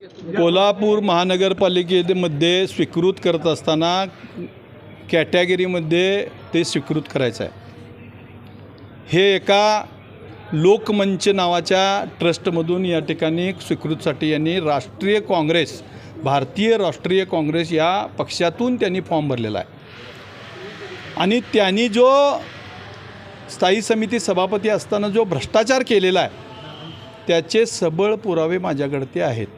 कोल्हापूर महानगरपालिकेमध्ये स्वीकृत करत असताना कॅटेगरीमध्ये ते स्वीकृत करायचं आहे. हे एका लोकमंच नावाच्या ट्रस्टमधून या ठिकाणी स्वीकृतीसाठी यांनी भारतीय राष्ट्रीय काँग्रेस या पक्षातून त्यांनी फॉर्म भरलेला आहे. आणि त्यांनी जो स्थायी समिती सभापती असताना जो भ्रष्टाचार केलेला आहे त्याचे सबळ पुरावे माझ्याकडे आहेत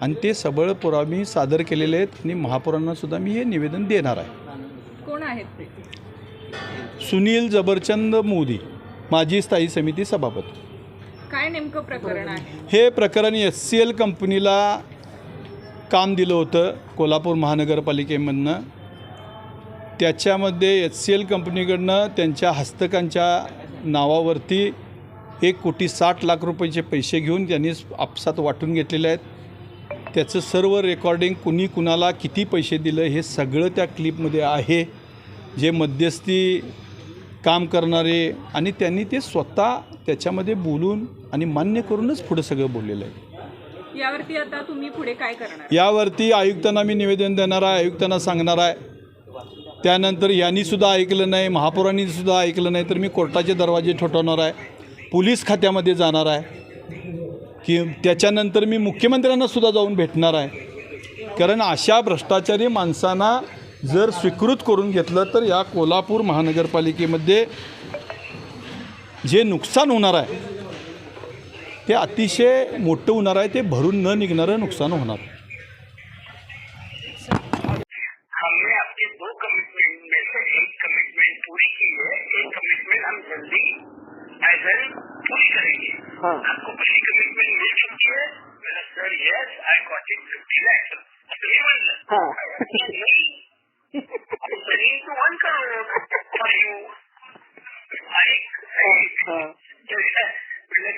आणि ते सबळ पुरावे मी सादर केलेले आहेत आणि महापौरांनासुद्धा मी हे निवेदन देणार आहे. कोण आहेत ते? सुनील जबरचंद मोदी, माजी स्थायी समिती सभापती. काय नेमकं प्रकरण आहे? हे प्रकरण HCL कंपनीला काम दिलं होतं कोल्हापूर महानगरपालिकेमधनं. त्याच्यामध्ये HCL कंपनीकडनं त्यांच्या हस्तकांच्या नावावरती 1,60,00,000 रुपयाचे पैसे घेऊन त्यांनी आपसात वाटून घेतलेले आहेत. त्याचं सर्व रेकॉर्डिंग कुणी कुणाला किती पैसे दिलं हे सगळं त्या क्लिपमध्ये आहे. जे मध्यस्थी काम करणारे आणि त्यांनी ते स्वतः त्याच्यामध्ये बोलून आणि मान्य करूनच पुढं सगळं बोललेलं आहे. यावरती आता तुम्ही पुढे काय करणार? यावरती आयुक्तांना मी निवेदन देणार आहे, आयुक्तांना सांगणार आहे. त्यानंतर यांनीसुद्धा ऐकलं नाही, महापौरांनीसुद्धा ऐकलं नाही तर मी कोर्टाचे दरवाजे ठोठावणार आहे, पोलीस खात्यामध्ये जाणार आहे की त्याच्यानंतर मी मुख्यमंत्र्यांनासुद्धा जाऊन भेटणार आहे. कारण अशा भ्रष्टाचारी माणसांना जर स्वीकृत करून घेतलं तर या कोल्हापूर महानगरपालिकेमध्ये जे नुकसान होणार आहे ते अतिशय मोठं होणार आहे. ते भरून न निघणारं नुकसान होणार. हमने आपके 2 कमिटमेंट में से एक कमिटमेंट पूरी की है, एक कमिटमेंट हम जल्दी एज एन पूरी करेंगे. आपको पहली कमिटमेंट मिल चुकी है. मेरा sir yes I got it 50 lakh. तो 1 करोड़ फॉर यू.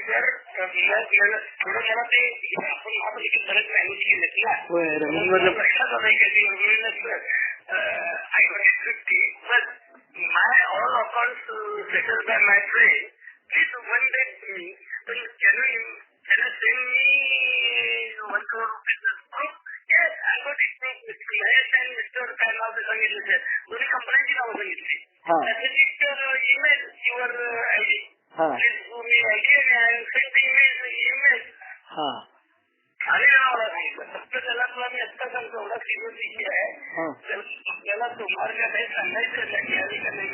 सर थोडं मला ते आपण महापालिकेत बरेच मॅनेज केलेत ना, लक्षात आलं की I got 50, but my all accounts settled by my friend. Please one day me, can you send me 1 crore business proof? Yes, I got it proof. Mr. Mahesh and Mr. काय नाव ते सांगितलं sir, दोन्ही कंपन्यांची नावं सांगितली. email your ID. Please do me again and send the email. आणि नावाला सांगितलं. फक्त त्याला तुला मी आत्ता सांगतो एवढा सिरियस इश्यू आहे. आपल्याला तुम्हाला काही सांगायचं मिळाली का नाही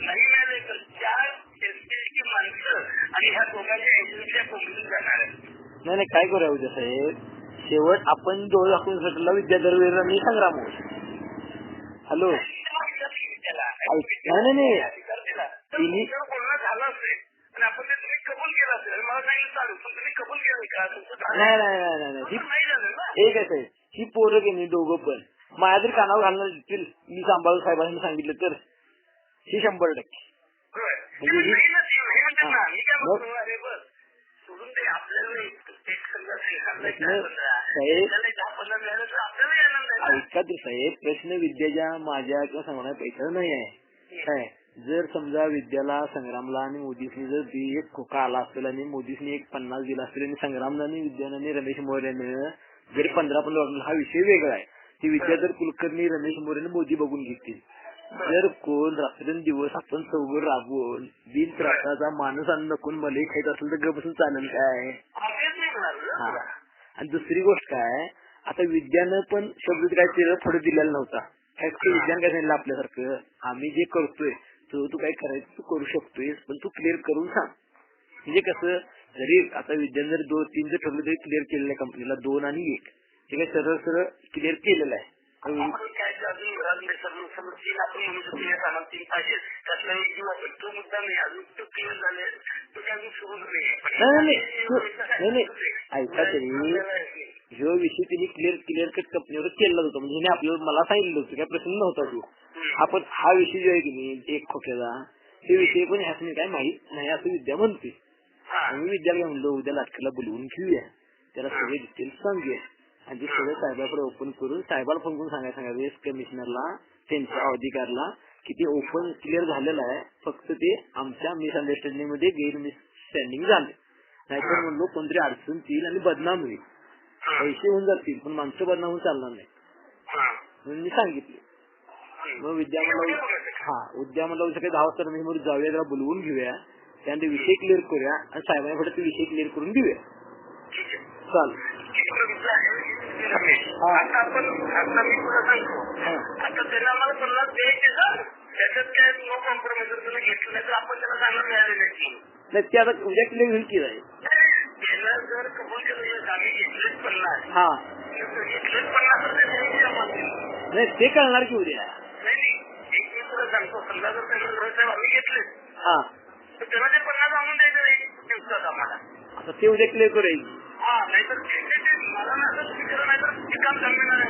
मिळाले तर 4 एसपीची माणसं आणि ह्या दोघांच्या एजन्सीच्या कोंबडून जाणार आहेत. नाही काय करूया उद्या साहेब, शेवट आपण डोळे दाखवून सटला विद्याधर आणि संग्राम. हॅलो नाही तिने बोलणं झालं असेल आणि आपण ते तुम्ही कबूल केलं असेल. मला सांगितलं चालू पण तुम्ही कबूल केलं का? नाही झालं ना. हे काय साहेब, ही पोरं की नाही दोघं पण माझ्या तरी कानावर घालणार देतील मी सांभाळ साहेबांनी सांगितलं तर हे 100%. सोडून ते आपल्याला ऐका तर साहेब, प्रश्न विद्याच्या माझ्या किंवा संग्राम पैसा नाही आहे काय. जर समजा विद्याला संग्रामला आणि मोदीसनी जर एक खोका आला असेल आणि मोदीसनी 50 दिला असेल आणि संग्रामला आणि विद्याने रमेश मोरेने जरी 15 हा विषय वेगळा आहे. ती विद्या जर कुलकर्णी रमेश मोरेने मोदी बघून घेतील. जर कोण रात्रंदिवस आपण चौघ राबवून बिन त्रासाचा माणूस अन्न नकून मले खायचं असेल तर गबसून चालेल काय. आणि दुसरी गोष्ट काय, आता विद्यानं पण शब्द काय ते थोडं दिलेला नव्हता. विज्ञान काय सांगितलं आपल्यासारखं, आम्ही जे करतोय तू काय करायचं तू करू शकतोय पण तू क्लिअर करून सांग. म्हणजे कसं, जरी आता विज्ञान जर 2-3 जर ठरलं तरी क्लिअर केलेलं आहे कंपनीला 2 आणि 1 हे काय सरळ क्लिअर केलेलं आहे. ऐका तरी ह्यो विषय तिने क्लिअर कट कंपनीवर केला होता. म्हणजे आपल्याला मला सांगितलं होतं काय प्रश्न नव्हता तो. आपण हा विषय जो आहे की नाही एक खोक्याचा हे विषय पण ह्याच काय माहित नाही असं विद्या म्हणते. आम्ही विद्याला म्हणलो उद्या नाटकाला बोलवून घेऊया, त्याला सगळे डिटेल्स सांगूया आणि ते सगळं साहेबाकडे ओपन करून साहेबाला फोन करून सांगायचं वेस्ट कमिशनरला त्यांच्या अधिकारला की ते ओपन क्लिअर झालेलं आहे. फक्त ते आमच्या मिसअंडरस्टँडिंग मध्ये गैरमिसअंडरस्टँडिंग झाले. नाहीतर म्हणलो कोणतरी अडचण येईल आणि बदनाम होईल. पैसे होऊन जातील पण माणसं बदनावून चालणार नाही म्हणून मी सांगितले. मग उद्यामंडळ सकाळी 10 वाजता मी जाऊया, जरा बोलवून घेऊया, त्यानंतर विषय क्लिअर करूया आणि साहेबांना पुढे ते विषय क्लिअर करून देऊया. चालेल. आता आपण आता मी तुला सांगतो, आता त्याला मला 50 द्यायचे ना, त्याच्यात काय नो कॉम्प्रोमाइज तुला घेतलं नाही तर आपण त्याला चांगलं मिळाले नाही. ते आता उद्या क्लिअर होईल की नाही. त्याला जर कबूल केलं आम्ही घेतलेच 50 हा घेतलेच 50 नाही ते कळणार की उद्या. नाही एक मी तुला सांगतो, समजा जर त्यांना आम्ही घेतले हा तर त्याला ते 50 आणून द्यायचं नाही दिवसात आम्हाला. आता ते उद्या क्लिअर करेल. हा नाहीतर मला असं विचार नाही तर ते काम जमणार नाही.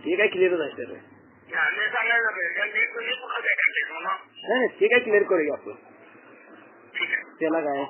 ते काय क्लिअरच आहे सर. सांगायचं नाही ते काय क्लिअर करूया आपण. त्याला काय